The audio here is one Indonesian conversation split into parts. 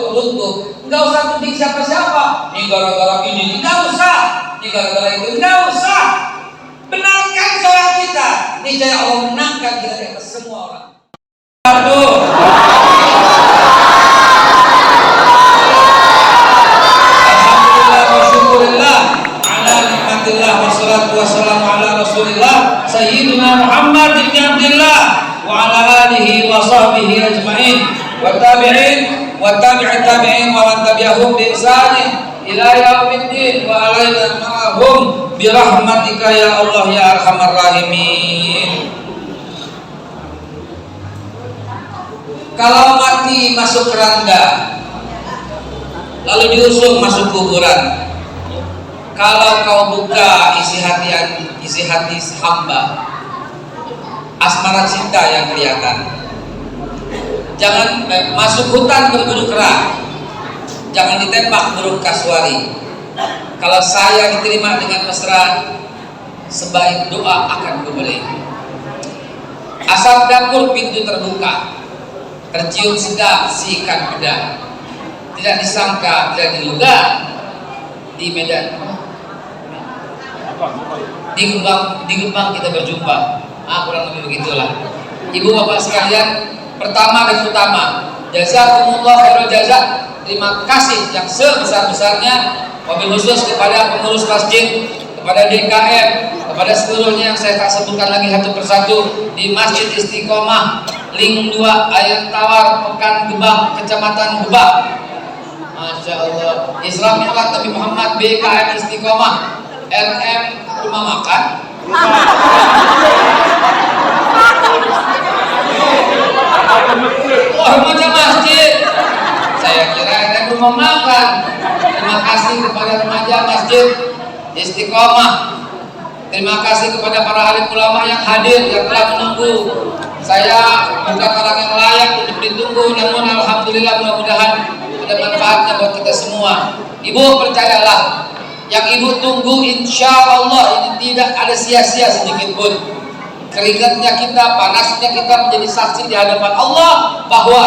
runtuh. Enggak usah tuding siapa-siapa. Ini gara-gara ini, enggak usah. Ini gara-gara itu, enggak usah. Benarkan sholat kita. Niscaya Allah menangkan kita di atas semua orang. Aduh. Alhamdulillah wa syukurillah ala nikmatillah wassalatu wassalamu ala rasulillah sayyidina Muhammad ibn Abdillah wa ala alihi wa sahbihi ajma'in wa tabi'in wa tabi'in tabi'in wa man tabi'ahum bi ihsanin ila yaumiddin wa alaina ma'ahum bi rahmatika ya Allah ya arhamar rahimin. Kalau mati masuk keranda lalu diusung masuk kuburan, kalau kau buka isi hati hamba, asmara cinta yang kelihatan. Jangan masuk hutan berburu kera, jangan ditembak burung kasuari. Kalau saya diterima dengan mesra, sebaik doa akan kuberi. Asap dapur pintu terbuka, tercium sedap si ikan pedang. Tidak disangka, tidak diduga di Medan, di Gebang kita berjumpa. Kurang lebih begitulah. Ibu bapak sekalian, pertama dan utama, jazakumullah khairul jazak. Terima kasih yang sebesar-besarnya, wabil khusus kepada pengurus masjid, kepada DKM, kepada seluruhnya yang saya tak sebutkan lagi satu persatu, di Masjid Istiqomah Ling 2 Air Tawar Pekan Gebang, Kecamatan Gebang. Masya Allah. Islam Mi'raj Nabi Muhammad BKM Istiqomah RM Rumah Makan. Remaja masjid. Saya kira ada rumah makan. Terima kasih kepada remaja masjid Istiqomah. Terima kasih kepada para alim ulama yang hadir, yang telah menunggu. Saya bukan orang yang layak untuk ditunggu, namun alhamdulillah mudah-mudahan ada manfaatnya buat kita semua. Ibu percayalah, yang ibu tunggu insya Allah ini tidak ada sia-sia sedikit pun. Keringatnya kita, panasnya kita menjadi saksi di hadapan Allah bahwa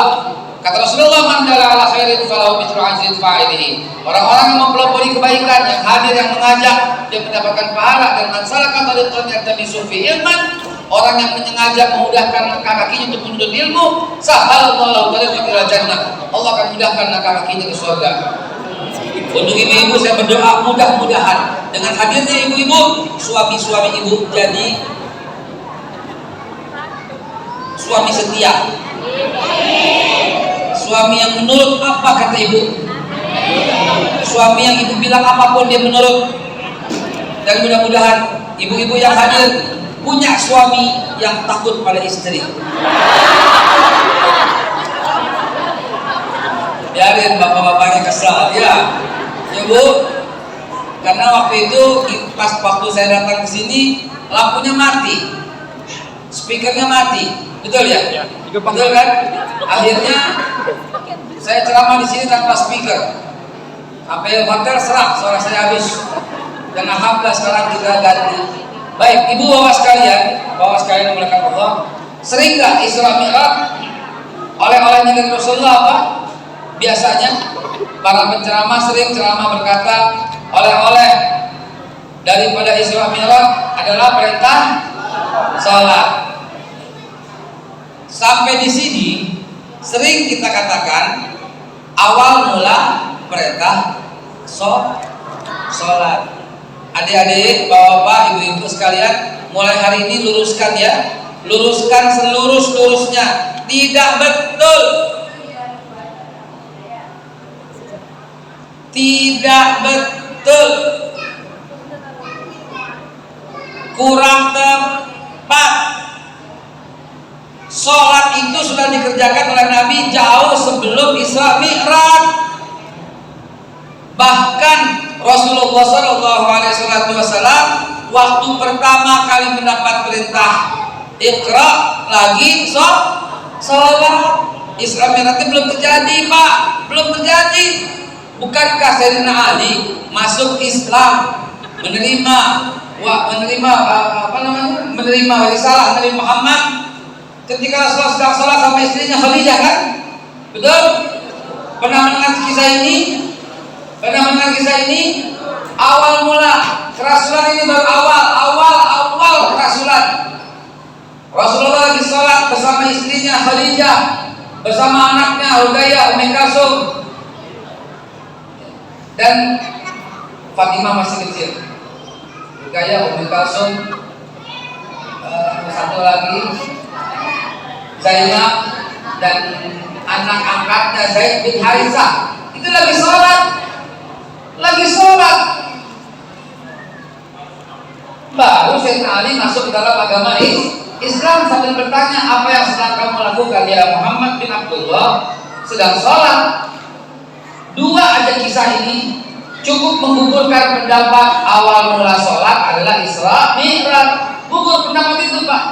kata Rasulullah, man dalla ala khairin falahu mithlu ajri fa'ilihi. Orang-orang yang mempelopori kebaikan, yang hadir, yang mengajak, dia mendapatkan pahala. Dan man salaka tariqan yaltamisu fihi ilman, orang yang mengajak memudahkan langkah kakinya untuk menuntut ilmu, sahalallahu tariqan ila jannah, Allah akan mudahkan langkah kakinya ke surga. Untuk ibu-ibu saya berdoa mudah-mudahan dengan hadirnya ibu-ibu, suami-suami ibu jadi suami setia, suami yang menurut apa kata ibu, suami yang ibu bilang apapun dia menurut. Dan mudah-mudahan ibu-ibu yang hadir punya suami yang takut pada istri. Biarin bapak-bapaknya kesal ya Bu, karena waktu itu pas waktu saya datang ke sini lampunya mati, speakernya mati, betul ya? Betul kan? Akhirnya saya ceramah di sini tanpa speaker, sampai hotel serak suara saya habis. Dan alhamdulillah sekarang kita ganti. Baik, ibu bapak sekalian yang melakukan Allah, sering nggak Isra Mi'raj oleh-olehnya dari Rasulullah apa? Biasanya para penceramah sering ceramah berkata oleh-oleh daripada Isra Mi'raj adalah perintah salat. Sampai di sini sering kita katakan awal mula perintah salat. Adik-adik, bapak-bapak, ibu-ibu sekalian, mulai hari ini luruskan ya, luruskan selurus-lurusnya. Tidak betul, tidak betul, kurang tepat. Sholat itu sudah dikerjakan oleh Nabi jauh sebelum Isra Mi'raj. Bahkan Rasulullah SAW waktu pertama kali mendapat perintah Iqra lagi sholat, Isra Mi'raj belum terjadi Pak, belum terjadi. Bukankah Sayyidina Ali masuk Islam, menerima risalah Nabi Muhammad ketika Rasulullah sedang sholat sama istrinya Khadijah kan? Betul? Pernah mendengar kisah ini? Pernah mendengar kisah ini? Awal mula kerasulan ini baru awal kerasulan. Rasulullah lagi sholat bersama istrinya Khadijah, bersama anaknya Ruqayyah Ummi Kalsum, dan Fatimah masih kecil. Ruqayyah Ummi Kalsum, satu lagi Zainab, dan anak angkatnya Zaid bin Harithah. Itu lagi sholat. Baru Sayyidina Ali masuk ke dalam agama Islam sambil bertanya, apa yang sedang kamu lakukan ya Muhammad bin Abdullah? Sedang sholat. Dua aja kisah ini cukup menggugurkan pendapat awal mula sholat adalah Isra Mi'raj. Gugur pendapat itu, Pak.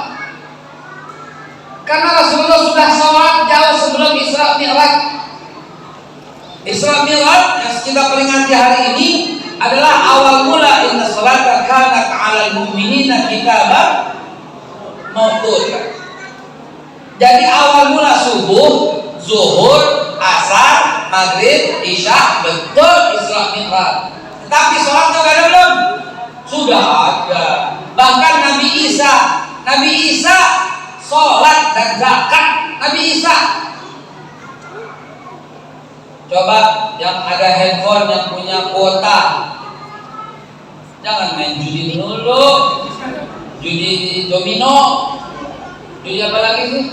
Karena Rasulullah sudah sholat jauh sebelum Isra Mi'raj. Isra Mi'raj yang kita peringati hari ini adalah awal mula inna sholata kanat 'alal mu'minina kitaban mawquta. Jadi awal mula subuh, zuhur, asar, maghrib, isya, betul Isra Mi'raj. Tetapi sholatnya sudah ada belum? Sudah ada. Bahkan Nabi Isa sholat dan zakat. Nabi Isa. Coba yang ada handphone, yang punya kuota, jangan main judi dulu. Judi domino. Judi apa lagi sih?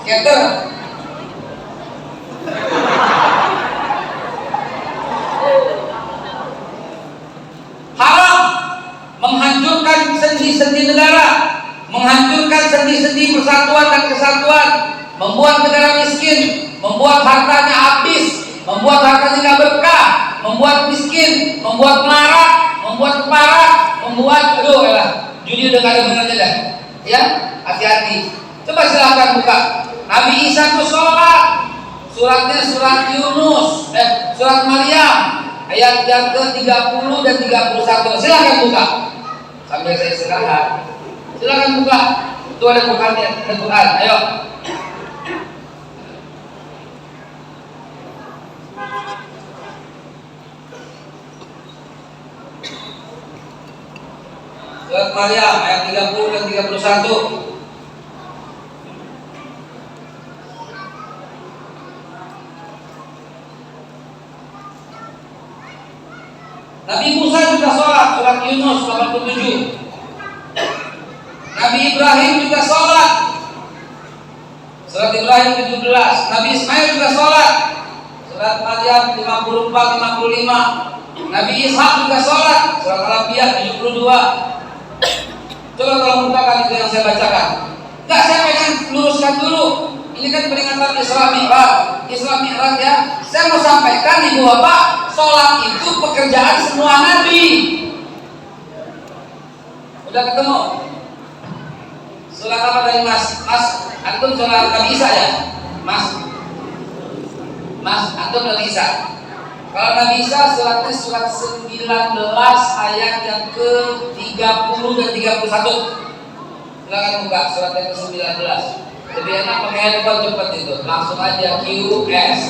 Skater. Haram menghancurkan sendi-sendi negara, menghancurkan sendi-sendi persatuan dan kesatuan, membuat negara miskin, membuat hartanya habis, membuat hartanya nggak berkah, membuat miskin, membuat melarat, membuat keparat, membuat judi udah nggak ada benernya dah. Ya, hati-hati. Coba silahkan buka. Nabi Isa itu sholat. Suratnya surat Yunus, surat Maryam, ayat yang ke-30 dan 31. Silahkan buka. Sambil saya istirahat. Silahkan buka. Itu ada Qurannya, ada Quran. Ayo. Surat Maryam ayat 30 dan 31. Nabi Musa juga sholat, surat Yunus 87. Nabi Ibrahim juga sholat, surat Ibrahim 17. Nabi Ismail juga sholat, surat Maryam 54-55. Nabi Ishak juga sholat, surat Al-Anbiya 72. Coba kalau bukakan itu yang saya bacakan. Enggak, saya pengen luruskan dulu. Ini kan peringatan Isra Mi'raj. Isra Mi'raj ya. Saya mau sampaikan Ibu Bapak, sholat itu pekerjaan semua nabi. Udah ketemu? Sholat apa dari Mas? Antum sholat Nabi Isa ya? Mas, antum Nabi Isa. Kalau Nabi Isa sholatnya surat 19 ayat yang ke-30 dan 31. Silakan buka surat yang ke-19. Lebih enak pakai handphone cepat itu. Langsung aja QS.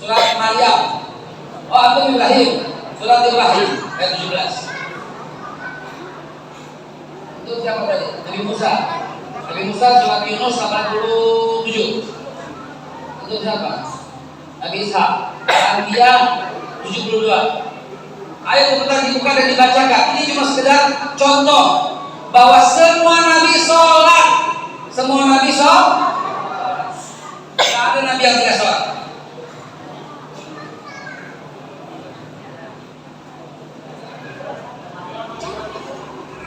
Surat Maryam. Oh, antum Ibrahim. Surat Ibrahim ayat 17. Itu siapa tadi? Nabi Musa. Nabi Musa surat Yunus 87. Itu siapa? Nabi Ishak. Al-Anbiya 72. Ayo cepetan dibuka dan dibacakan. Ini cuma sekedar contoh bahwa semua nabi sholat. Semua nabi sholat. Tidak ada nabi yang tidak sholat.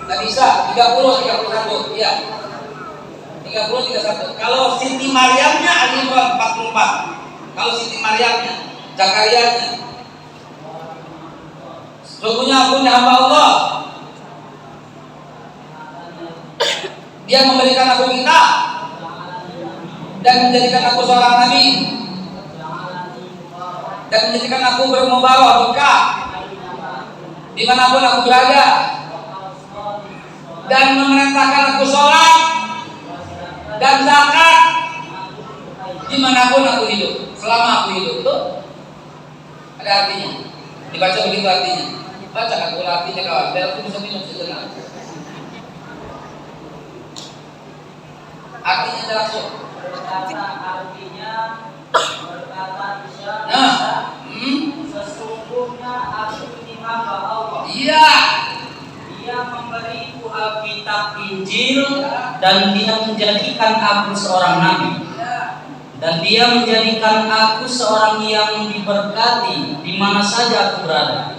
Nabi Isa 30, 31. Iya. 30, 31. Kalau Siti Maryamnya Al-Imran 44. Kalau Siti Maryamnya, Zakarianya, sesungguhnya aku hamba Allah. Dia memberikan aku kitab dan menjadikan aku seorang nabi. dan menjadikan aku membawa berkah dimanapun aku berada, dan memerintahkan aku sholat dan zakat dimanapun aku hidup, selama aku hidup. Tuh ada artinya, dibaca begitu artinya. Baca kan pula artinya kawan, biar aku bisa minum sejenak. Artinya langsung. Artinya berkata Isya, sesungguhnya aku ini hamba Allah. Iya. Dia memberiku Alkitab Injil dan dia menjadikan aku seorang nabi. Dan dia menjadikan aku seorang yang diberkati di mana saja aku berada.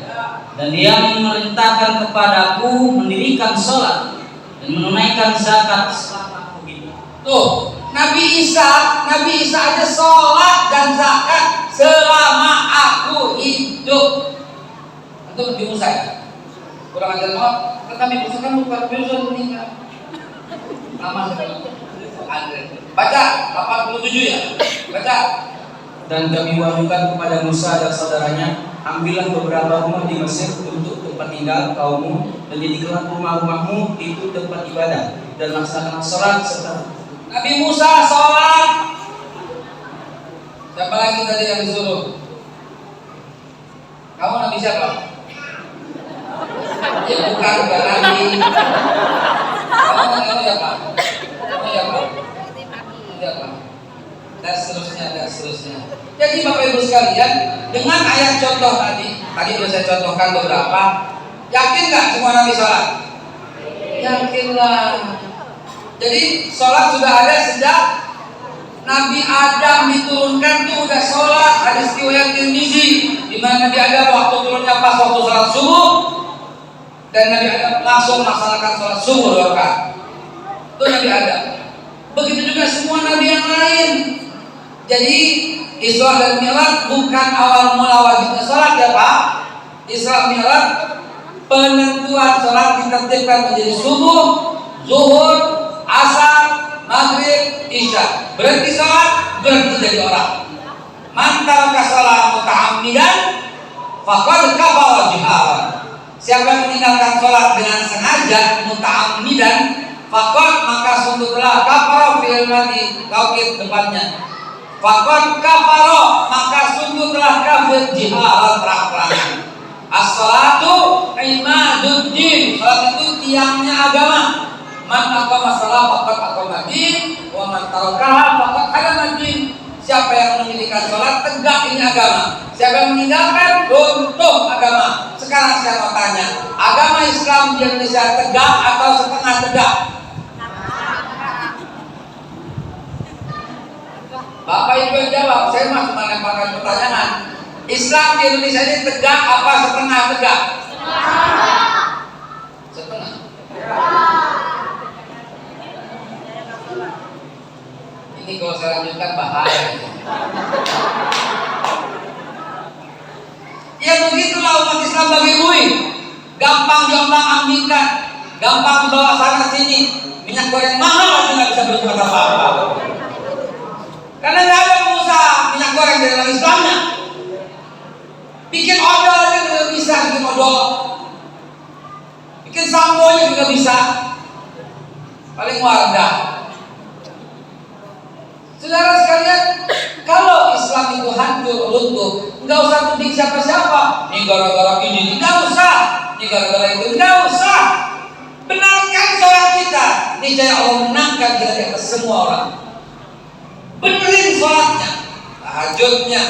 Dan dia memerintahkan kepadaku mendirikan sholat dan menunaikan zakat selama aku hidup. Tuh, Nabi Isa aja sholat dan zakat selama aku hidup. Itu Nabi Musa ya? Kurang ajar banget. Kan Nabi Musa kan bukan Musa meninggal. Lama sekali. Baca 87 ya. Baca. Dan kami wahyukan kepada Musa dan saudaranya, ambillah beberapa rumah di Mesir untuk tempat tinggal kaummu, dan jadikanlah rumah-rumahmu itu tempat ibadah, dan laksanakan sholat serta. Nabi Musa sholat. Siapa lagi tadi yang disuruh? Kamu Nabi siapa? Ya bukan Nabi. Kamu siapa? Kamu siapa? Dan seterusnya. Jadi Bapak Ibu sekalian, dengan ayat contoh tadi sudah saya contohkan beberapa. Yakin nggak semua Nabi sholat? Yakinlah. Jadi sholat sudah ada sejak Nabi Adam diturunkan tuh udah sholat. Hadis riwayat Tirmizi di mana Nabi Adam waktu turunnya pas waktu sholat subuh, dan Nabi Adam langsung melaksanakan sholat subuh 2 rakaat. Itu Nabi Adam. Begitu juga semua Nabi yang lain. Jadi Isra dan Mi'raj bukan awal mula wajibnya sholat ya Pak. Isra Mi'raj penentuan sholat ditertibkan menjadi subuh, zuhur, asar, maghrib, isya. Berhenti sholat, berhenti jadi orang. Man taraka shalah muta'ammidan faqad kafara jiharan. Siapa yang meninggalkan sholat dengan sengaja muta'ammidan, faqad maka sungguh telah kafara fi'il madhi taukid depannya. Faqad kafara maka sungguh telah kafir jiharan terang-terangan. As-salatu imaduddin. Salat itu tiangnya agama. Man aqama shalah faqad aqama din wa man tarakaha faqad hadama din. Siapa yang mendirikan salat tegak ini agama. Siapa yang meninggalkan runtuh agama. Sekarang saya mau tanya, agama Islam di Indonesia tegak atau setengah tegak? Bapak Ibu yang jawab, saya mah cuma lemparkan pertanyaan. Islam di Indonesia ini tegak apa setengah tegak? Setengah. Ini kalau saya lanjutkan bahaya. Ya begitulah umat Islam bagi bui. Gampang diombang-ambingkan, gampang dibawa sana sini. Minyak goreng mahal aja nggak bisa berbuat apa-apa. Karena nggak ada pengusaha minyak goreng di dalam Islamnya. Bikin odol aja juga bisa, bikin odol. Bikin sambonya juga bisa. Paling Wardah. Saudara sekalian, kalau Islam itu hancur runtuh, nggak usah tuding siapa-siapa. Ini gara-gara ini, nggak usah. Ini gara-gara itu, nggak usah. Benarkan sholat kita. Niscaya Allah menangkan kita di atas semua orang. Benerin sholatnya, tahajudnya,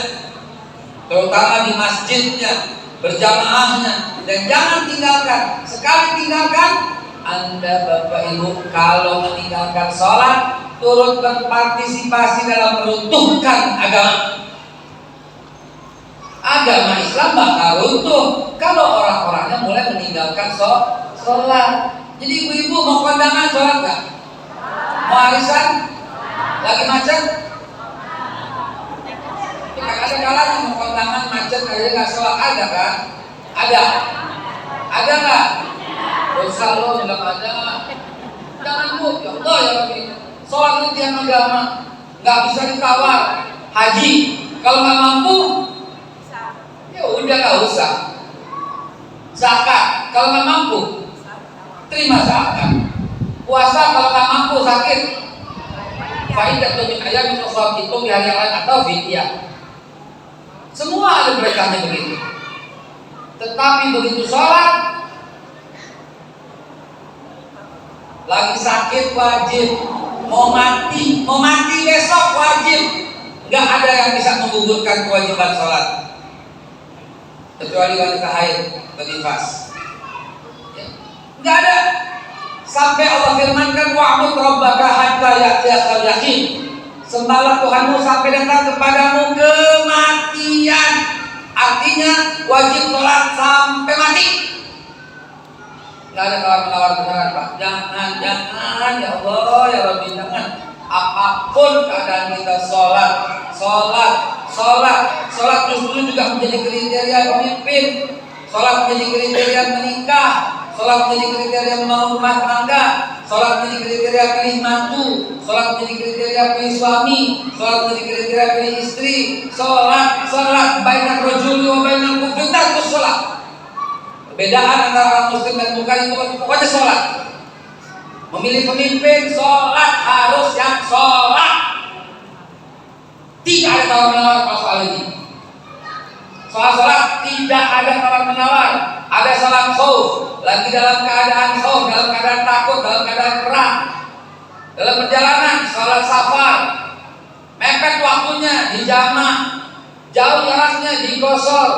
terutama di masjidnya, berjamaahnya, dan jangan tinggalkan. Sekali tinggalkan, Anda Bapak Ibu kalau meninggalkan sholat, turut berpartisipasi dalam meruntuhkan agama. Agama Islam bakal runtuh kalau orang-orangnya mulai meninggalkan sholat. Jadi ibu-ibu mau kondangan sholat nggak? Mau arisan? Lagi macet? Ada kalanya mau kondangan macet aja nggak sholat, ada kan? Ada nggak? Dosa lo bilang ada. Jangan bu, ya Allah ya Rabbi. Sholat itu tiang agama, nggak bisa ditawar. Haji, kalau nggak mampu Ya udah nggak usah. Zakat kalau nggak mampu, terima zakat. Puasa kalau nggak mampu sakit, faidah tuh min ayam itu itu di hari yang lain atau fidyah. Semua ada berkahnya begitu. Tetapi begitu sholat, lagi sakit wajib, mau mati besok wajib. Nggak ada yang bisa menggugurkan kewajiban sholat kecuali wanita haid atau nifas. Ya. Nggak ada. Sampai Allah firmankan wa'bud rabbaka hatta ya'tiyakal yaqin. Sembahlah Tuhanmu sampai datang kepadamu kematian. Artinya wajib sholat sampai mati. Nggak ada tawar-menawar beneran, Pak. Jangan ya Allah, ya Rabbi, jangan. Apapun keadaan kita sholat justru juga menjadi kriteria pemimpin. Sholat menjadi kriteria menikah. Sholat menjadi kriteria membangun rumah tangga. Sholat menjadi kriteria pilih mantu. Sholat menjadi kriteria pilih suami. Sholat menjadi kriteria pilih istri. Sholat bainar rajuli wa bainar kufri tarkus sholat. Perbedaan antara orang muslim dan bukan itu pokoknya sholat. Memilih pemimpin, sholat harus yang sholat. Tidak ada tawar-menawar soal ini. Soal sholat tidak ada tawar-menawar. Ada salat khauf, lagi dalam keadaan khauf, dalam keadaan takut, dalam keadaan perang, dalam perjalanan, sholat safar, mepet waktunya, dijamah, jauh jaraknya, digosor,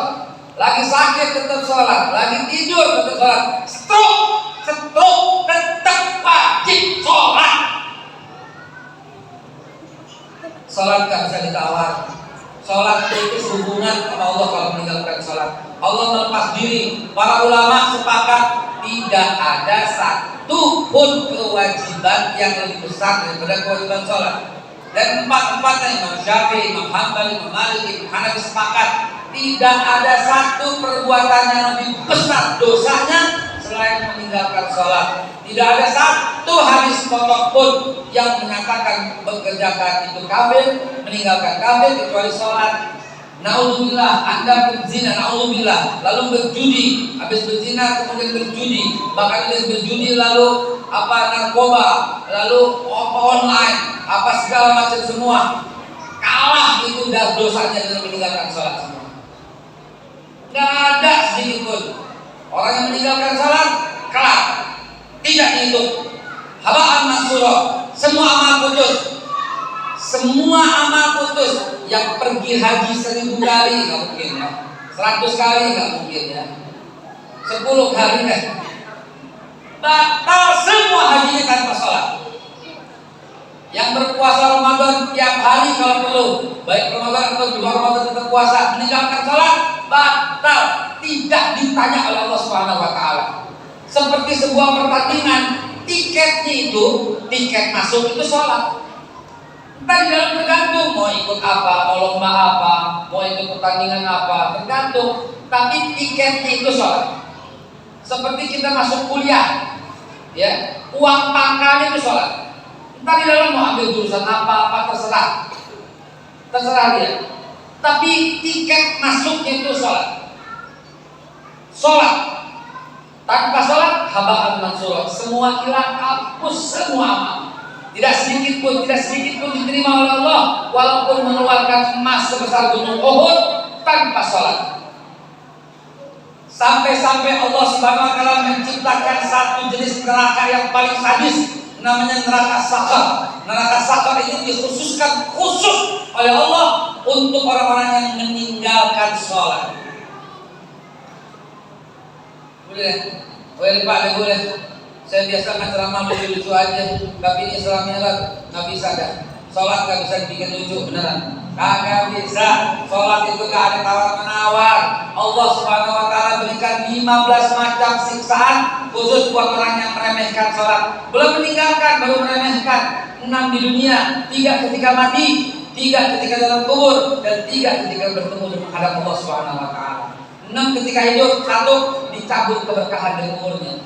lagi sakit tetap sholat, lagi tidur tetap sholat, stroke tetap wajib sholat. Sholat gak bisa ditawar. Sholat itu hubungan sama Allah. Kalau meninggalkan sholat, Allah melepas diri. Para ulama sepakat tidak ada satu pun kewajiban yang lebih besar daripada kewajiban sholat. Dan empat-empatnya Imam Syafi'i, Imam Hanbali, Imam Malik, Imam Hanafi sepakat tidak ada satu perbuatan yang lebih besar dosanya selain meninggalkan sholat. Tidak ada satu hadis pokok pun yang menyatakan mengerjakan itu kafir, meninggalkan kafir kecuali sholat. Naudzubillah, Anda berzina, naudzubillah, lalu berjudi, habis berzina kemudian berjudi, bahkan habis berjudi lalu narkoba, lalu online, segala macam semua, kalah itu dah dosanya dengan meninggalkan sholat semua. Nggak ada sedikit pun orang yang meninggalkan sholat kalah, tidak dihitung. Haba'an mansura, semua amal putus. Semua amal putus. Yang pergi haji 1000 kali nggak mungkin ya, 100 kali nggak mungkin ya, 10 kali kan batal semua hajinya tanpa sholat. Yang berpuasa Ramadan tiap hari kalau perlu, baik Ramadan atau di luar Ramadan tetap puasa, meninggalkan sholat batal, tidak ditanya oleh Allah Subhanahu Wa Taala. Seperti sebuah pertandingan, tiketnya itu, tiket masuk itu sholat. Entah di dalam tergantung mau ikut apa, mau lomba apa, mau ikut pertandingan apa, tergantung. Tapi tiketnya itu sholat. Seperti kita masuk kuliah, ya, uang pangkalnya itu sholat. Entah di dalam mau ambil jurusan apa terserah dia. Tapi tiket masuknya itu sholat. Sholat tanpa sholat haba'an mansura, semua hilang, hapus semua amal. Tidak sedikit pun diterima oleh Allah, walaupun mengeluarkan emas sebesar gunung Uhud tanpa sholat. Sampai-sampai Allah Subhanahu Wa Taala menciptakan satu jenis neraka yang paling sadis, namanya neraka sakar. Neraka sakar ini dikhususkan khusus oleh Allah untuk orang-orang yang meninggalkan sholat. Boleh Pak, boleh. Saya biasa ceramah lucu-lucu aja, tapi ini Islamnya lah nggak bisa dah. Sholat nggak bisa dibikin lucu beneran, kagak bisa. Sholat itu gak ada tawar-menawar. Allah Subhanahu Wa Taala berikan 15 macam siksaan khusus buat orang yang meremehkan sholat. Belum meninggalkan, baru meremehkan. 6 di dunia, 3 ketika mati, 3 ketika dalam kubur, dan 3 ketika bertemu dengan hadap Allah Subhanahu Wa Taala. 6 ketika hidup, 1 dicabut keberkahan dari umurnya.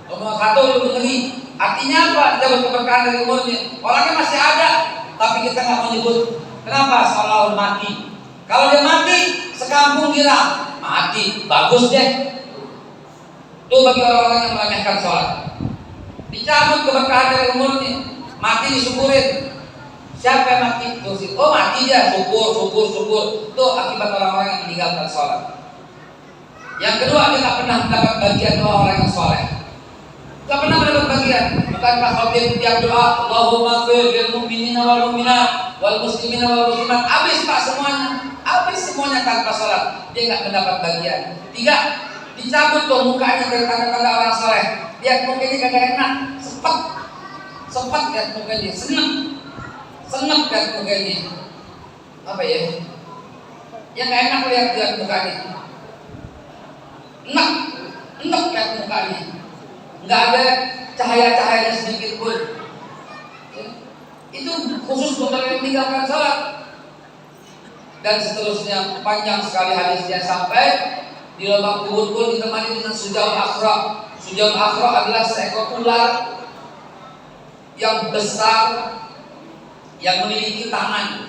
Nomor 1 lebih ngeri. Artinya apa? Dicabut keberkahan dari umurnya. Orangnya masih ada, tapi kita nggak mau nyebut. Kenapa? Seolah-olah mati. Kalau dia mati, sekampung kira mati, bagus deh. Itu bagi orang-orang yang meremehkan sholat. Dicabut keberkahan dari umurnya, mati disyukurin. Siapa yang mati? Tuh, oh mati dia, syukur. Itu akibat orang-orang yang meninggalkan sholat. Yang kedua, dia tak pernah mendapat bagian doa orang yang soleh. Tak pernah mendapat bagian. Bukankah khotib tiap doa, Allahumma fir lil mu'minina wal mu'minat wal muslimina wal muslimat, habis Pak semuanya tanpa sholat. Dia nggak mendapat bagian. Tiga, dicabut tuh mukanya dari tanda-tanda orang soleh. Lihat mukanya kagak enak, sepet lihat mukanya, seneng lihat mukanya. Apa ya? Yang nggak enak lihat mukanya. Enak lihat mukanya. Nggak ada cahaya-cahaya sedikit pun. Ya. Itu khusus untuk yang meninggalkan sholat. Dan seterusnya panjang sekali hadisnya sampai di lubang kubur pun ditemani dengan sujaul akhra. Sujaul akhra adalah seekor ular yang besar yang memiliki tangan,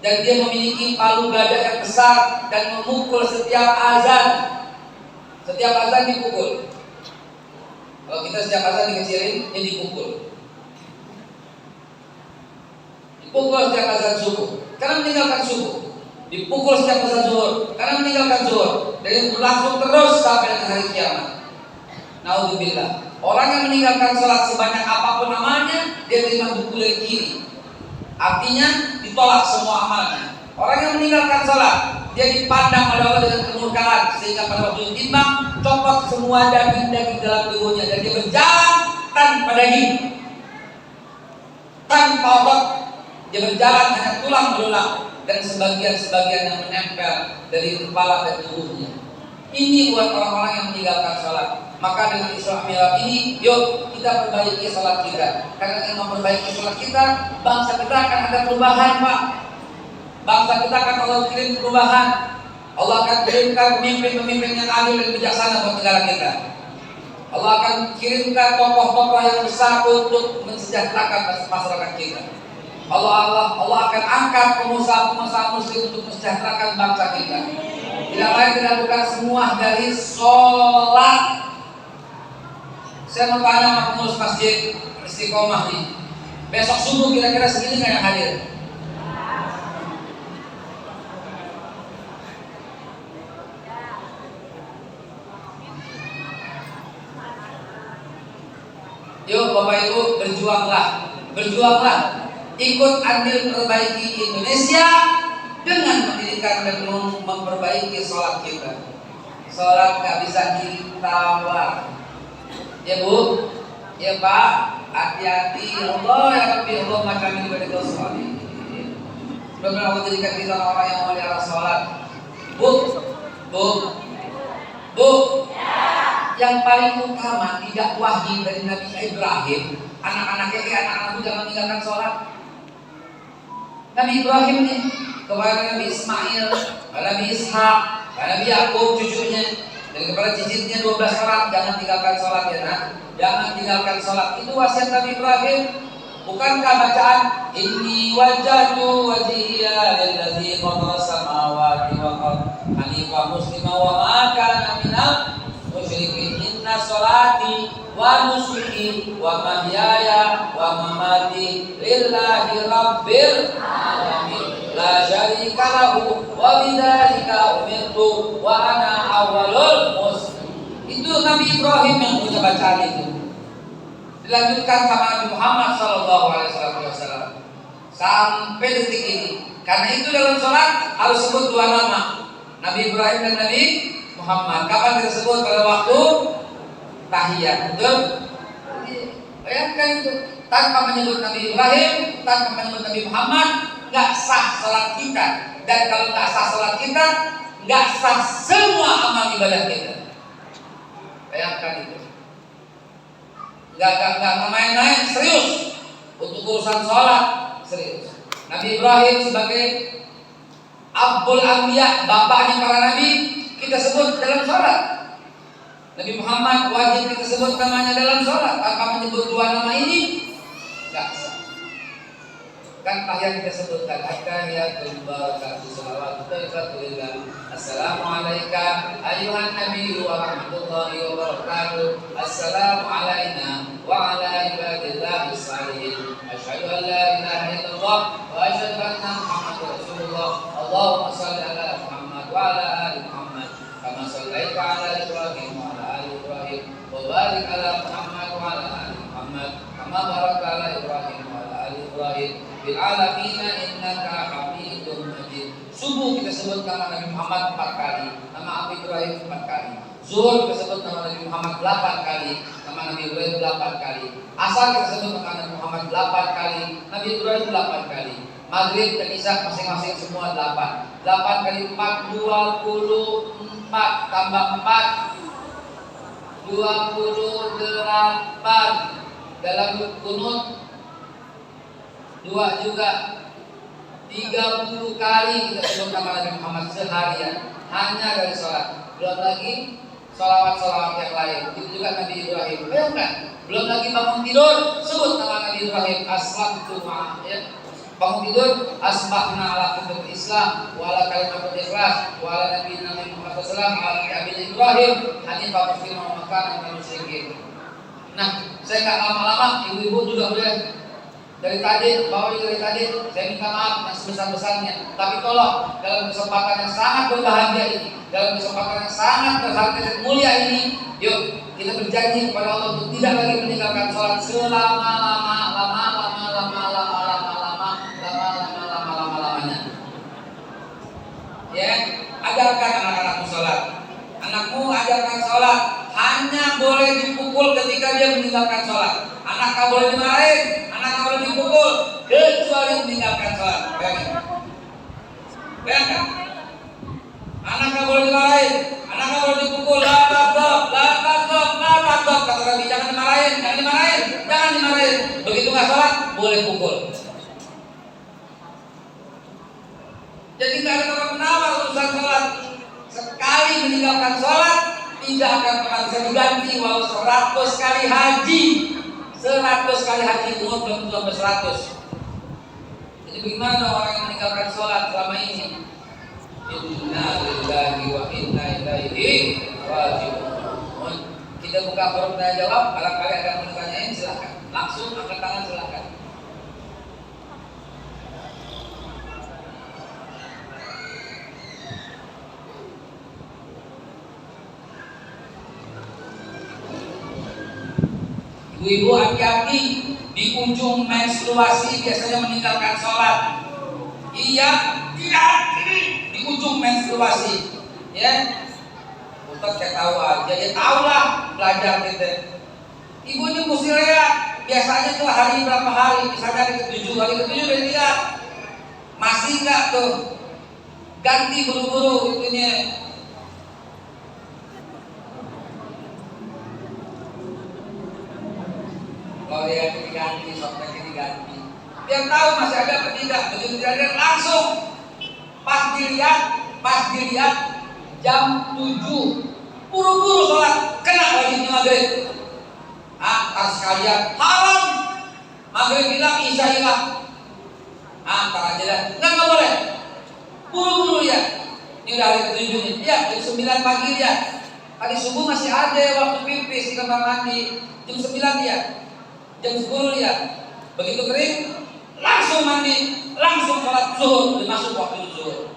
dan dia memiliki palu gada yang besar dan memukul setiap azan. Setiap azan dipukul. Kalau kita setiap azan dikecilin, dia dipukul. Dipukul setiap azan subuh karena meninggalkan subuh. Dipukul setiap azan zuhur karena meninggalkan zuhur. Dan itu berlangsung terus sampai dengan hari kiamat. Naudzubillah. Orang yang meninggalkan sholat sebanyak apapun amalnya, dia terima pukulan kiri. Artinya ditolak semua amalnya. Orang yang meninggalkan sholat, dia dipandang oleh Allah dengan kemurkaan, sehingga pada waktu ditimbang copot semua daging-daging dalam tubuhnya, dan dia berjalan tanpa daging, tanpa otot. Dia berjalan hanya tulang belulang dan sebagian-sebagian yang menempel dari kepala dan tubuhnya. Ini buat orang-orang yang meninggalkan sholat. Maka dengan Isra Mi'raj ini, yuk kita perbaiki sholat kita. Karena dengan memperbaiki sholat kita, bangsa kita akan ada perubahan, Pak. Bangsa kita akan Allah kirim perubahan. Allah akan kirimkan pemimpin-pemimpin yang adil dan bijaksana buat negara kita. Allah akan kirimkan tokoh-tokoh yang besar untuk mensejahterakan masyarakat kita. Allah akan angkat pengusaha-pengusaha muslim untuk mensejahterakan bangsa kita. Tidak lain tidak bukan semua dari sholat. Saya mau tanya sama pengurus masjid Istiqomah nih, besok subuh kira-kira segini nggak yang hadir? Yuk Bapak Ibu, berjuanglah, ikut andil perbaiki Indonesia dengan mendirikan dan memperbaiki sholat kita. Sholat nggak bisa ditawar. Ya Bu, ya Pak, hati-hati. Allah ya Rabbi, Allah macam ini pada sholat. Semoga Allah jadikan kita orang yang memelihara sholat. Bu. Yang paling utama tidak wahyu dari Nabi Ibrahim, anak-anaknya jangan tinggalkan sholat. Nabi Ibrahim nih kepada Nabi Ismail, Nabi Ishak, Nabi Yakub cucunya, dan kepada cicitnya 12 orang, jangan tinggalkan sholat ya nak, jangan tinggalkan sholat. Itu wasiat Nabi Ibrahim. Bukankah bacaan inni wajjahtu wajhiya lillazi fatara samawati wal ardh hanifan musliman wa ma kana minal musyrikin. Inna sholati wa nusuki wa mahyaya wa mamati lillahi rabbil alamin la syarika lahu wa bidzalika umirtu wa ana awwalul muslimin. Itu Nabi Ibrahim yang punya bacaan itu. Dilanjutkan sama Nabi Muhammad SAW sampai detik ini. Karena itu dalam sholat harus sebut dua nama, Nabi Ibrahim dan Nabi Muhammad. Kapan kita sebut? Pada waktu tahiyat. Betul? Bayangkan itu, tanpa menyebut Nabi Ibrahim, tanpa menyebut Nabi Muhammad, nggak sah sholat kita. Dan kalau nggak sah sholat kita, nggak sah semua amal ibadah kita. Bayangkan itu. Nggak main-main, serius untuk urusan sholat, serius. Nabi Ibrahim sebagai Abul Anbiya, bapaknya para nabi, kita sebut dalam sholat. Nabi Muhammad wajib kita sebut namanya dalam sholat. Tanpa menyebut dua nama ini nggak sah. kan tahiyat kita sebutkan at-tahiyatul barakatuh salawat thayyibah. Assalamu alayka ayyuhan nabiyyu wa rahmatullahi wa barakatuh. Assalamu alayna wa ala ibadillahi shalihin. Asyhadu an la ilaha illallah wa asyhadu anna Muhammadar Rasulullah. Allahumma shalli ala Muhammad wa ala ali Muhammad kama shallaita ala Ibrahim wa ala ali Ibrahim wa barik ala Muhammad wa ala ali Muhammad kama barakta ala Ibrahim wa ala ali Ibrahim bil alamin innaka Hamidum Majid. Subuh kita sebut nama Nabi Muhammad 4 kali, nama Nabi Ibrahim 4 kali. Zuhur kita sebut nama Nabi Muhammad 8 kali, nama Nabi Ibrahim 8 kali. Asar kita sebut nama Nabi Muhammad 8 kali, Nabi Ibrahim 8 kali. Maghrib dan Isya masing-masing semua 8. 8 kali 4 24 tambah 4 28. Dalam kunut 2 juga 30 kali kita sebut nama Nabi Muhammad seharian hanya dari sholat. Belum lagi sholawat-sholawat yang lain. Itu juga Nabi Ibrahim. Bayangkan, belum lagi bangun tidur sebut nama Nabi Ibrahim. Ya. Bangun tidur asbahna ala fitril Islam wa ala kalimatul ikhlas wa ala nabi Muhammad sallallahu alaihi wa sallam Ibrahim hanifan musliman wa kana minal musyrikin. Nah, saya nggak lama-lama, ibu-ibu juga boleh dari tadi, bawa dari tadi, saya minta maaf yang sebesar-besarnya. Tapi tolong dalam kesempatan yang sangat berbahagia ini, dalam kesempatan yang sangat berharga dan mulia ini, yuk kita berjanji kepada Allah untuk tidak lagi meninggalkan sholat selama-lamanya. Ya, ajarkan anak-anakmu sholat. Anakmu ajarkan sholat. Hanya boleh dipukul ketika dia meninggalkan sholat. Anak nggak boleh dimarahin, anak nggak boleh dipukul kecuali meninggalkan sholat. Bayangkan. Anak nggak boleh dimarahin, anak nggak boleh dipukul. La takdob, kata Nabi, jangan dimarahin. Begitu nggak sholat, boleh pukul. Jadi nggak ada kata penawar urusan sholat. Sekali meninggalkan sholat tidak akan pernah bisa diganti walau 100 kali haji. 100 kali haji umur belum sampai 100. Jadi bagaimana orang yang meninggalkan sholat selama ini? Inna lillahi wa inna ilaihi raji'un. Kita buka forum tanya jawab. Barangkali ada yang mau ditanyain, silakan. Langsung angkat tangan, silakan. Ibu-ibu hati-hati, di ujung menstruasi biasanya meninggalkan sholat. Iya, di ujung menstruasi. Ya, Ustaz saya tahu aja, ya tahulah belajar gitu. Ibu ini mesti lihat, biasanya tuh hari berapa hari, misalnya hari ke-7 udah lihat. Masih enggak tuh, ganti buru-buru itunya. Kalau dia diganti, sopnya diganti. Dia tahu masih ada apa tidak. Begitu tidak langsung pas dilihat jam 7 buru-buru sholat, kena wajibnya maghrib. Harus sekalian haram. Maghrib hilang, isya hilang. Ntar aja dah. Nggak boleh. Buru-buru ya. Ini udah hari ke-7 nih. Ya, jam 9 pagi dia. Tadi subuh masih ada waktu pipis di kamar mandi. Jam 9 dia. Jam 10 ya, begitu kering, langsung mandi, langsung sholat zuhur, masuk waktu zuhur.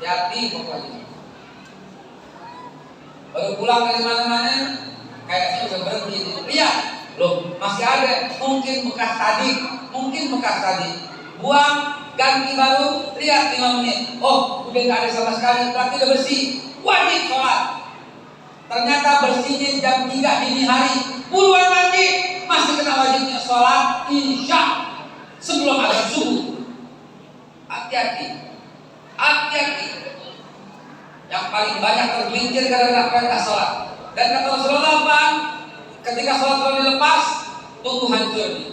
Hati pokoknya. Baru pulang dari mana-mana, kayaknya udah berhenti. Lihat, loh masih ada, mungkin bekas tadi. Buang, ganti baru, lihat 5 menit. Oh, udah nggak ada sama sekali, berarti udah bersih. Wajib sholat. Ternyata bersihnya jam 3 dini hari, puluhan mandi, masih kena wajibnya sholat isya sebelum azan subuh. Hati-hati. Yang paling banyak tergelincir karena perintah sholat. Dan kata Rasulullah apa? Ketika sholat dilepas, tunggu hancurnya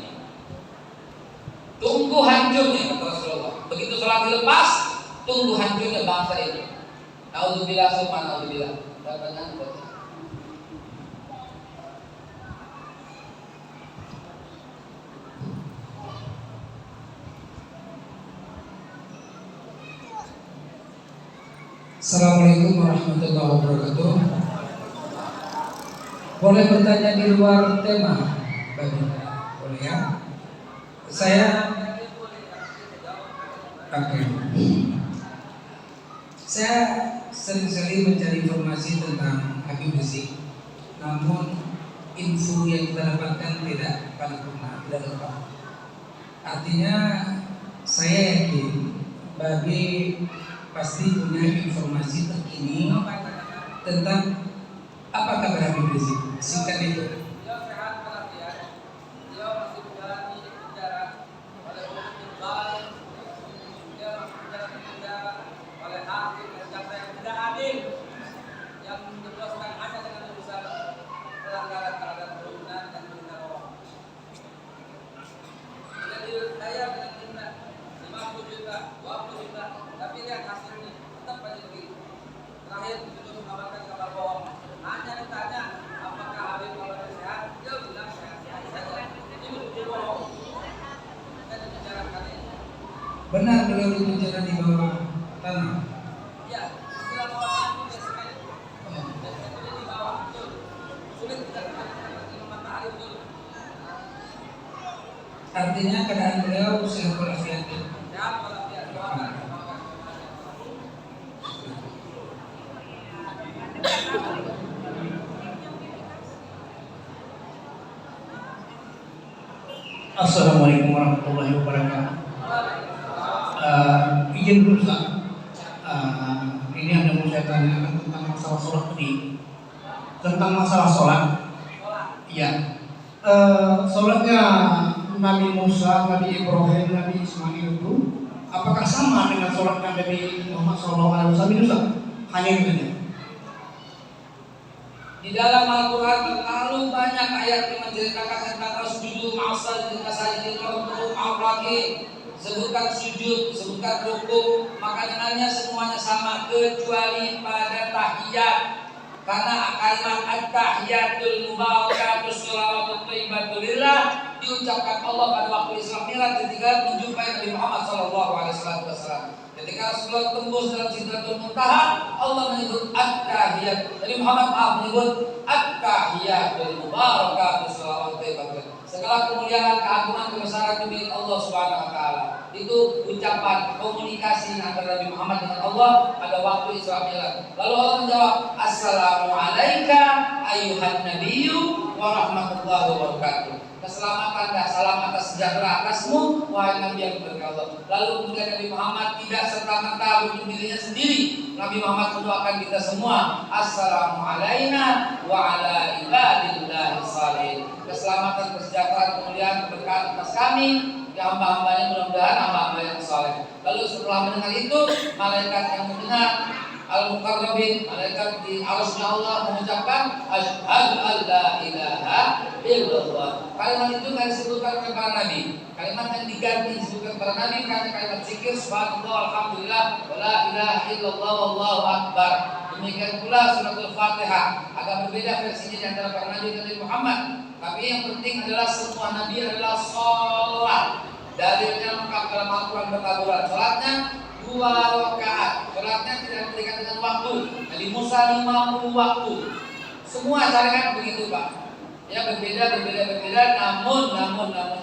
kata Rasulullah. Begitu sholat dilepas, tunggu hancurnya bangsa ini. Naudzubillah summa naudzubillah. Assalamualaikum warahmatullahi wabarakatuh. Boleh bertanya di luar tema, boleh ya? Saya, oke. Saya sering sekali mencari informasi tentang Habib Rizik, namun info yang kita dapatkan tidak paripurna, tidak lengkap. Artinya saya yakin Babi pasti punya informasi terkini tentang apa kabar Habib Rizik. Singkat itu. Benar beliau dipenjara di bawah tanah. Ya, setelah bawah itu di bawah betul. Sulit kita katakan matahari betul. Artinya keadaan beliau sehat walafiat. Sehat walafiat. Assalamualaikum warahmatullahi wabarakatuh. Izin dulu Ustaz. Ini ada mau saya tanyakan tentang masalah sholat tadi. Tentang masalah sholat. Iya. Sholatnya Nabi Musa, Nabi Ibrahim, Nabi Ismail itu apakah sama dengan sholatnya Nabi Muhammad SAW itu Ustaz? Hanya itu saja. Di dalam Al-Quran terlalu banyak ayat yang menceritakan tentang sujud ma'asal dan sajid ma'raki. Sebutkan sujud, sebutkan rukuk, maka dengannya semuanya sama kecuali pada tahiyat. Karena kalimat at-tahiyatul mubarakatus shalawatut thayyibatul lillah diucapkan Allah pada waktu Isra Mi'raj ketika menjumpai Nabi Muhammad SAW. Ketika Rasulullah tembus dalam Sidratul Muntaha, Allah menyebut at-tahiyat. Nabi Muhammad menyebut at-tahiyatul mubarakatus shalawatut thayyibatul lillah. Segala kemuliaan, keagungan, kebesaran milik Allah Subhanahu wa taala. Itu ucapan komunikasi antara Nabi Muhammad dengan Allah pada waktu Isra Mi'raj. Lalu Allah menjawab, "Assalamu alayka ayyuhan nabiyyu wa rahmatullahi wa barakatuh." Keselamatan dan salam atas sejahtera atasmu wahai Nabi yang berkah Allah. Lalu kemudian Nabi Muhammad tidak serta-merta untuk dirinya sendiri. Nabi Muhammad mendoakan kita semua, "Assalamu alayna wa ala ibadillahi shalihin." Keselamatan, kesejahteraan, kemuliaan, keberkahan atas kami, ya hamba-hambanya, mudah-mudahan hamba-hamba yang saleh. Lalu setelah mendengar itu, malaikat yang mendengar Al-Muqarrabin, malaikat di arsy Allah mengucapkan asyhadu an la ilaha illallah. Kalimat itu kan disebutkan oleh para nabi. Kalimat yang diganti disebutkan para nabi karena kalimat zikir subhanallah alhamdulillah wa la ilaha illallah wallahu akbar. Demikian pula suratul Fatihah. Agak berbeda versinya di antara para nabi dan Nabi Muhammad. Tapi yang penting adalah semua nabi adalah sholat. Dalilnya lengkap dalam Al-Quran bertaburan. Sholatnya 2 rakaat. Sholatnya tidak diberikan dengan waktu. Nabi Musa 50 waktu. Semua syariat begitu Pak. Ya berbeda, namun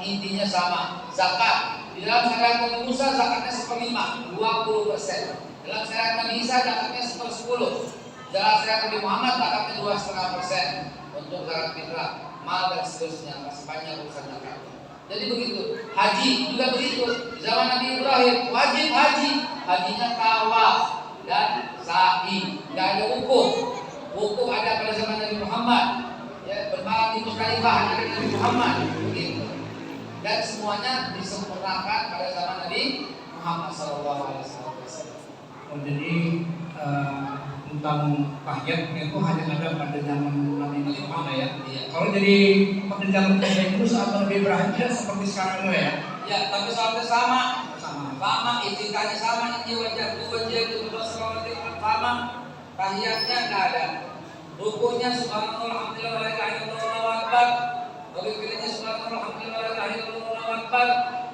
intinya sama. Zakat. Di dalam syariat Nabi Musa zakatnya 1/5, 20%. Dalam syariat Nabi Isa zakatnya 1/10. Dalam syariat Nabi Muhammad zakatnya 2,5% untuk zakat fitrah, mal dan seterusnya, masih banyak urusan zakat. Jadi begitu. Haji juga begitu. Di zaman Nabi Ibrahim wajib haji. Hajinya tawaf dan sa'i. Tidak ada wukuf. Wukuf ada pada zaman Nabi Muhammad. Ya, bermalam di Musdalifah ada Nabi Muhammad. Begitu. Dan semuanya disempurnakan pada zaman Nabi Muhammad SAW. Jadi tentang tahiyat itu hanya ada pada zaman Nabi Muhammad ya. Iya. Kalau jadi pada zaman Nabi Musa atau Nabi Ibrahim tidak seperti sekarang ya. Ya, tapi soalnya sama, itikanya sama, ini wajah itu sama, tahiyatnya nggak ada, rukunya subhanallah alhamdulillah wa la ilaha illallah Allahu akbar, bagi pilihnya subhanallah alhamdulillah wa la ilaha illallah Allahu akbar,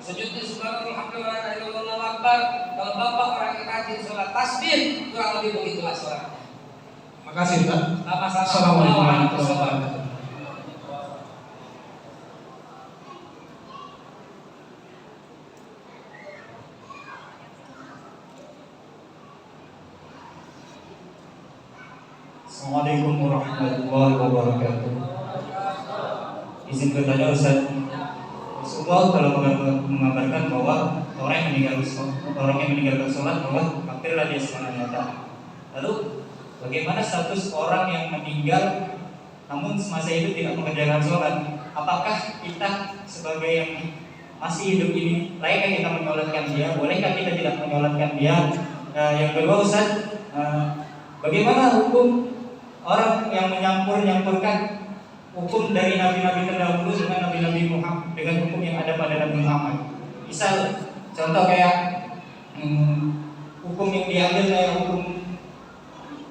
Sujudnya subhanallah alhamdulillah la ilaha illallah Allahu akbar. Kalau bapak orang yang rajin sholat tasbih, kurang lebih begitulah sholatnya. Makasih Ustaz. Sama-sama. Assalamualaikum warahmatullahi wabarakatuh. Assalamualaikum warahmatullahi wabarakatuh. Izin bertanya Ustaz. Rasulullah kalau mengabarkan bahwa orang yang meninggalkan sholat bahwa kafirlah dia semata-mata. Lalu bagaimana status orang yang meninggal namun semasa itu tidak mengerjakan sholat? Apakah kita sebagai yang masih hidup ini layakkah kita menyolatkan dia? Bolehkah kita tidak menyolatkan dia? Yang kedua Ustaz, bagaimana hukum orang yang menyampurkan hukum dari nabi-nabi terdahulu dengan nabi-nabi Muhammad, dengan hukum yang ada pada Nabi Muhammad? Misal contoh kayak hukum yang diambil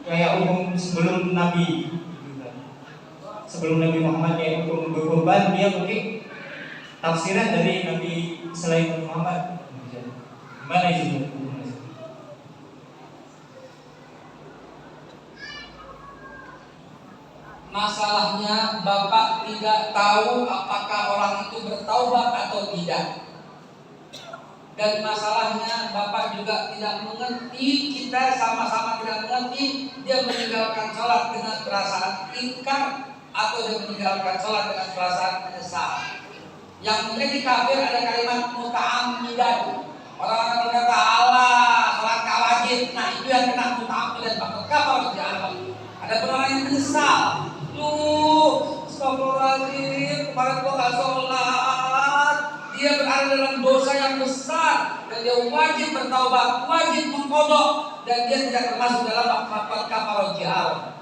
kayak hukum sebelum Nabi Muhammad, ya hukum berkorban, dia pakai tafsiran dari Nabi selain Nabi Muhammad. Gimana itu? Masalahnya bapak tidak tahu apakah orang itu bertaubat atau tidak. Dan masalahnya bapak juga tidak mengerti, kita sama-sama tidak mengerti dia meninggalkan sholat dengan perasaan ingkar atau dia meninggalkan sholat dengan perasaan menyesal. Yang menjadi kafir ada kalimat muta'ammidan. Orang-orang berkata Allah sholat gak wajib, nah itu yang kena muta'ammidan, bakal kafir di alam. Ada orang yang menyesal. Astagfirullahaladzim, kemarin gua gak sholat. Dia berada dalam dosa yang besar dan dia wajib bertaubat, wajib mengkodok, dan dia tidak termasuk dalam babat kafarah jihar.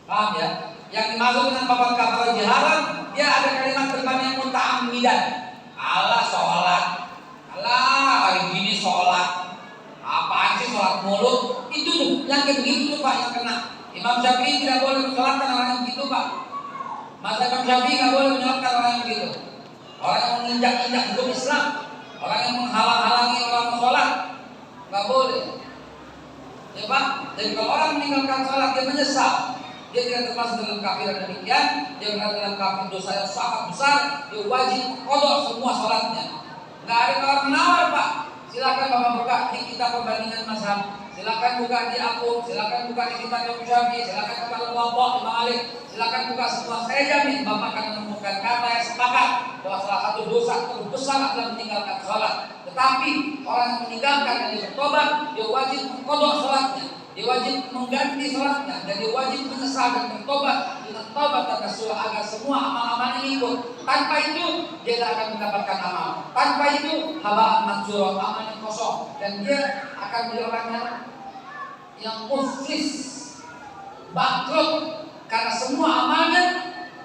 Paham ya? Yang dimaksud dengan babat kafarah jihar, dia ada kalimat berbanding yang muta'ammidan. Allah sholat, Allah hari gini sholat, apaan sih sholat mulut? Itu tuh, yang kayak begitu tuh Pak yang kena. Imam Syafi'i tidak boleh menyolatkan orang yang begitu Pak. Masa Imam Syafi'i tidak boleh menyolatkan orang yang begitu. Orang yang menginjak-injak hukum Islam, orang yang menghalang-halangi orang sholat, nggak boleh. Ya Pak. Jadi kalau orang meninggalkan sholat dia menyesal, dia tidak termasuk dalam kafir demikian, dia berada dalam kafir dosa yang sangat besar, dia wajib kodok semua sholatnya. Nggak ada tawar-menawar Pak. Silakan Bapak buka di kitab perbandingan mazhab. Silakan buka di akun, silakan buka di kitab Imam Syafi'i, silakan buka di Muwatta Imam Malik, silakan buka semua. Saya jamin Bapak akan menemukan kata yang sepakat bahwa salah satu dosa terbesar adalah meninggalkan sholat. Tetapi orang yang meninggalkan dan dia bertobat, dia wajib mengkodok sholatnya, dia wajib mengganti sholatnya, dan dia wajib menyesal dan bertobat dengan tobat atas surah agar semua amal-amal ini ikut. Tanpa itu dia tidak akan mendapatkan amal. Tanpa itu haba'an mansura, amal yang kosong, dan dia akan menjadi orang yang muflis, bangkrut, karena semua amalnya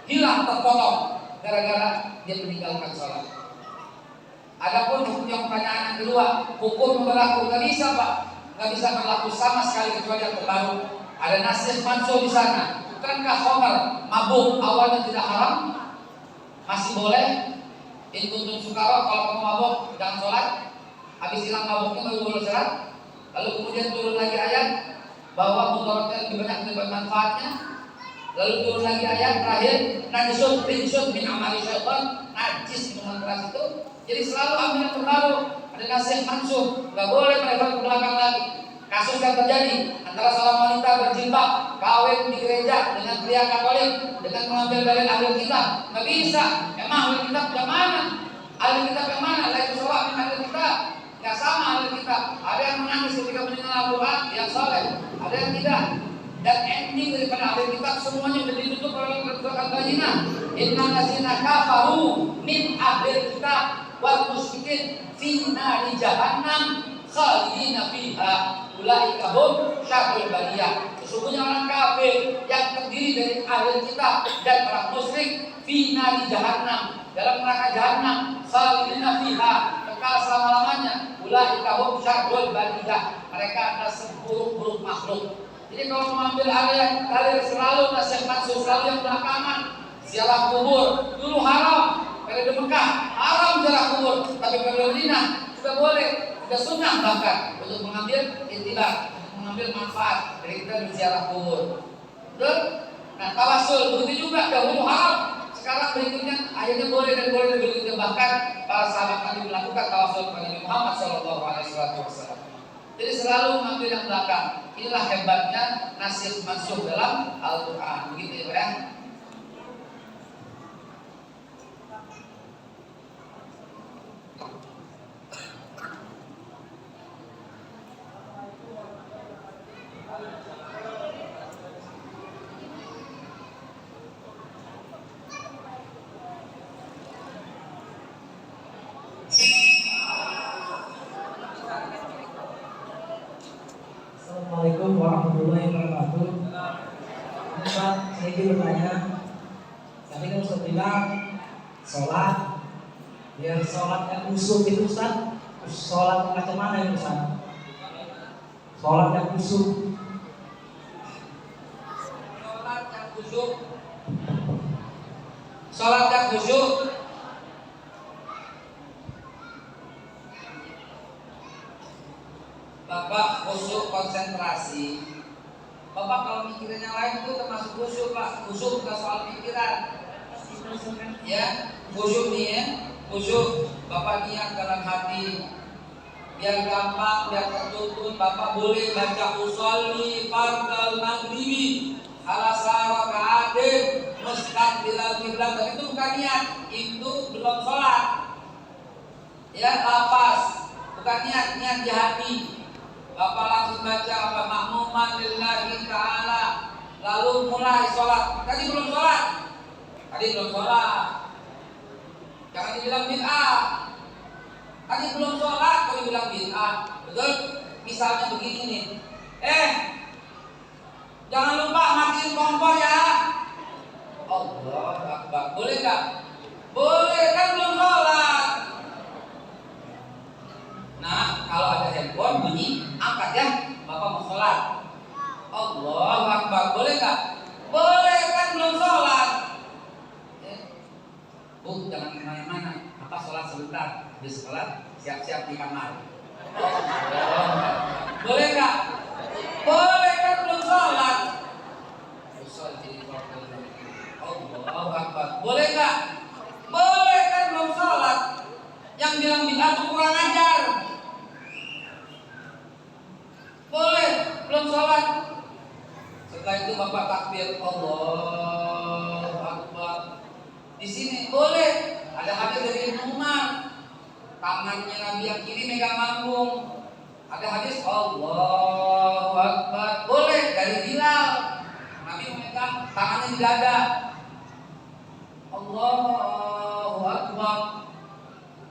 hilang terpotong gara-gara dia meninggalkan sholat. Adapun hukum yang pertanyaan yang kedua, hukum berlaku nggak bisa Pak, nggak bisa berlaku sama sekali kecuali yang terbaru. Ada nasih mansuh di sana. Bukankah khamar mabuk awalnya tidak haram? Masih boleh? In kuntum sukara, kalau kamu mabuk jangan sholat. Habis hilang mabuknya baru boleh sholat. Lalu kemudian turun lagi ayat bahwa mudaratnya lebih banyak daripada manfaatnya. Lalu turun lagi ayat terakhir, najisun rinsun min amali syaitan, najis dengan keras itu. Jadi selalu ambil yang terbaru. Ada nasihat mansuh, nggak boleh melebar ke belakang lagi. Kasus yang terjadi antara seorang wanita berjilbab kawin di gereja dengan pria Katolik dengan mengambil dalil ahli kitab, nggak bisa. Emang ahli kitab yang mana? Ahli kitab yang mana? Lain sholat dengan ahli kitab. Nggak sama ahli kitab. Ada yang menangis ketika mendengar Al-Quran, yang soleh. Ada yang tidak. Dan ending daripada ahli kitab semuanya sudah ditutup oleh surat Al-Bayyinah. Inna lazina kafaru min ahli kitab wal musyrikin fi nari jahannam khalidina fiha ulaika hum syarrul bariyah. Sesungguhnya orang kafir yang terdiri dari ahli kitab dan orang musyrik fi nari jahannam, dalam neraka jahannam, khalidina fiha, kekal selama-lamanya. Ulaika hum syarrul bariyah, mereka adalah seburuk-buruk makhluk. Jadi kalau mengambil alih selalu nasihat mansuh, selalu yang belakangan. Ziarah kubur dulu haram, periode Mekah haram. haram ziarah kubur, tapi kalau Madinah sudah boleh, sudah sunnah bahkan untuk mengambil intibar, untuk mengambil manfaat dari kita berziarah kubur. Betul? Nah, tawasul begitu juga dahulu haram. Sekarang berikutnya akhirnya boleh dan boleh berikutnya, bahkan para sahabat Nabi melakukan tawasul kepada Nabi Muhammad SAW. Jadi selalu mengambil yang belakang. Inilah hebatnya nasikh mansukh dalam Al-Quran. Begitu ya Pak ya. Assalamualaikum warahmatullahi wabarakatuh. Ustaz, saya ingin bertanya. Tadi kan Ustaz bilang sholat, biar sholatnya khusyuk itu Ustaz. Sholat macam mana itu Ustaz? Sholat yang khusyuk. Sholat yang khusyuk. Sholat yang khusyuk. Bapak khusyuk konsentrasi. Bapak kalau mikirin yang lain itu termasuk khusyuk Pak. Khusyuk bukan soal pikiran. Ya, khusyuk nih ya. Khusyuk Bapak niat dalam hati. Biar gampang, biar tertuntun, Bapak boleh baca usolli fardal maghribi ala sarakaatin mustaqbilal qiblat. Tapi itu bukan niat, itu belum sholat. Ya, lafaz, bukan niat, niat di hati. Bapak langsung baca apa makmuman lillahi ta'ala, lalu mulai sholat. Tadi belum sholat. Jangan dibilang bid'ah. Tadi belum sholat kalau dibilang bid'ah. Betul? Misalnya begini nih. Jangan lupa matiin kompor ya. Allah Akbar. Boleh nggak? Boleh, kan belum sholat. Nah, kalau ada handphone bunyi, angkat ya. Bapak mau sholat. Allahu Akbar. Boleh nggak? Boleh, kan belum sholat. Bu, jangan kemana-mana. Apa sholat sebentar? Habis sholat, siap-siap di kamar. Boleh nggak? Boleh, kan belum sholat. Allahu Akbar. Boleh nggak? Boleh, kan belum sholat. Yang bilang bid'ah itu kurang ajar. Boleh, belum sholat. Setelah itu Bapak takbir, Allahu Akbar. Di sini boleh. Ada hadis dari Ibnu Umar, tangannya Nabi yang kiri megang lambung. Ada hadis Allahu Akbar. Boleh dari Bilal, Nabi memegang tangannya di dada. Allahu Akbar.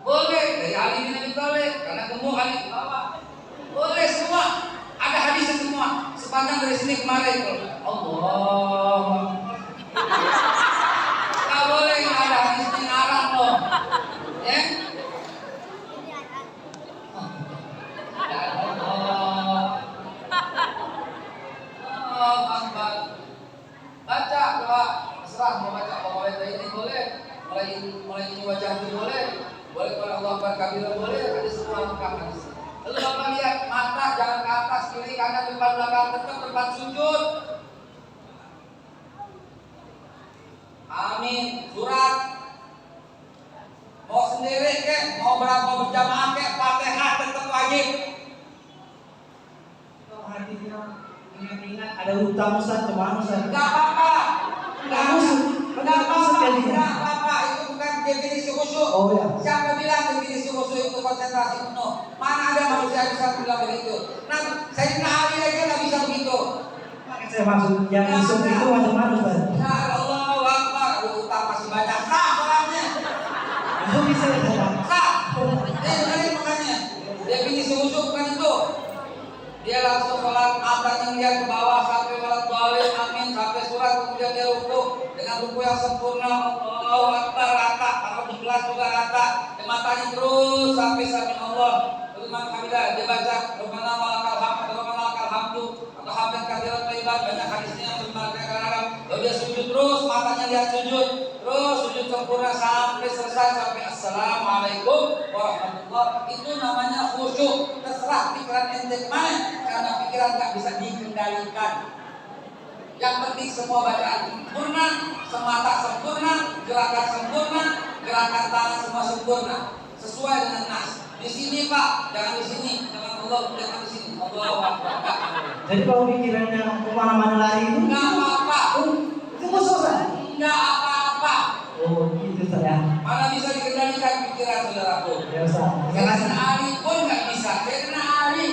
Boleh dari Ali bin Abi Thalib karena gemuk Ali di bawah. Boleh semua. Ada hadisnya semua. Sepanjang dari sini kemarin Allah. Nggak boleh nggak ada hadisnya ngarang loh. Ya. Allah Akbar. Baca doa. Terserah mau baca mulai dari ini boleh. Mulai ini wajah ini boleh. Boleh kalau Allah Akbar kabir boleh. Ada semua lengkap hadis. Lalu Bapak lihat mata jangan ke atas, kiri kanan depan belakang, tetap tempat sujud. Amin. Surat mau sendiri ke, mau berjamaah ke, Fatihah tetap wajib. Kalau hatinya ingat-ingat ada utang Ustaz, kemana Ustaz? Enggak apa-apa. Enggak apa-apa. Itu bukan definisi khusyuk. Oh ya. Siapa bilang definisi khusyuk itu konsentrasi penuh? Mana ada manusia yang bisa bilang begitu? Nah, Sayyidina Ali aja nggak bisa begitu. Saya maksud yang khusyuk itu macam mana Ustaz? Ya Allah, Akbar. Utang masih banyak. Sah soalnya. Itu bisa Ustaz. Sah. Ini makanya definisi khusyuk bukan itu. Dia langsung sholat, matanya lihat ke bawah sampai malam balik, amin, sampai surat, kemudian dia ruku dengan ruku yang sempurna. Allahu Akbar, rata, kalau di kelas juga rata. Dia matanya terus sampai Allah. Liman hamidah, dia baca Rabbana walakal hamd, Rabbana lakal hamdu, atau hamdan katsiran thayyiban, banyak hadisnya yang bermakna Arab. Lalu dia sujud terus, matanya lihat sujud, terus sujud sempurna sampai selesai, sampai assalamualaikum warahmatullah. Itu namanya khusyuk. Terserah pikiran ente kemana, karena pikiran tak bisa dikendalikan. Yang penting semua bacaan sempurna, semata sempurna, gerakan sempurna, gerakan tangan semua sempurna, sesuai dengan nas. Di sini Pak, jangan di sini, jangan Allah, jangan di sini. Allah. Jadi kalau pikirannya kemana-mana lari itu Nggak apa-apa. itu khusus kan? Nggak apa-apa. Oh gitu Ustaz ya. Mana bisa dikendalikan pikiran saudaraku. Ya Ustaz. Terima kasih. Sayyidina Ali pun nggak bisa. Sayyidina Ali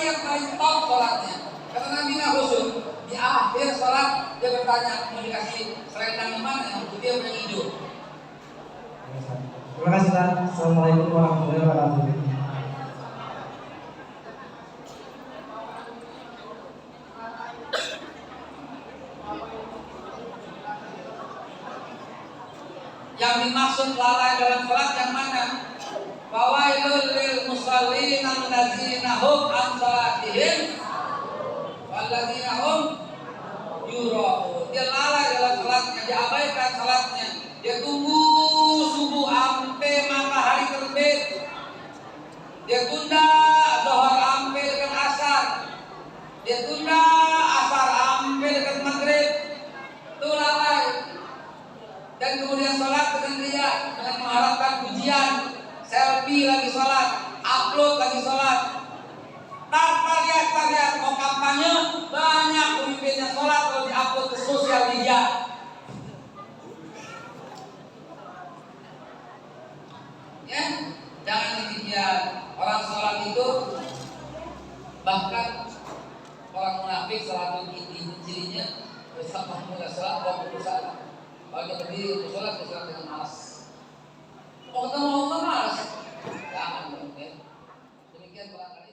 yang paling top sholatnya. Karena Nabi nggak khusyuk. Di akhir sholat dia bertanya, mau dikasih selendang yang mana, yang putih atau yang hijau? Terima kasih Ustaz. Assalamualaikum warahmatullahi wabarakatuh. Yang dimaksud lalai dalam sholat yang mana? Fawailul lil musallin alladzina hum an salatihim walladzina hum yura'un. Dia lalai dalam sholatnya, dia abaikan sholatnya. Dia tunggu subuh sampai matahari terbit. Dia tunda zuhur sampai dengan asar. Dia tunda asar sampai dengan maghrib. Itu lalai. Dan kemudian sholat dengan dia, dengan mengharapkan pujian, selfie lagi sholat, upload lagi sholat. Tanpa lihat mau kampanye, banyak pemimpinnya sholat kalau diupload ke sosial media. Ya, jangan demikian. Orang sholat itu, bahkan orang munafik salatul cirinya bersama mulai sholat waktu salat. Kalau dia berdiri untuk sholat dengan malas. Mau ketemu Allah malas. Jangan, ya. Demikian barangkali.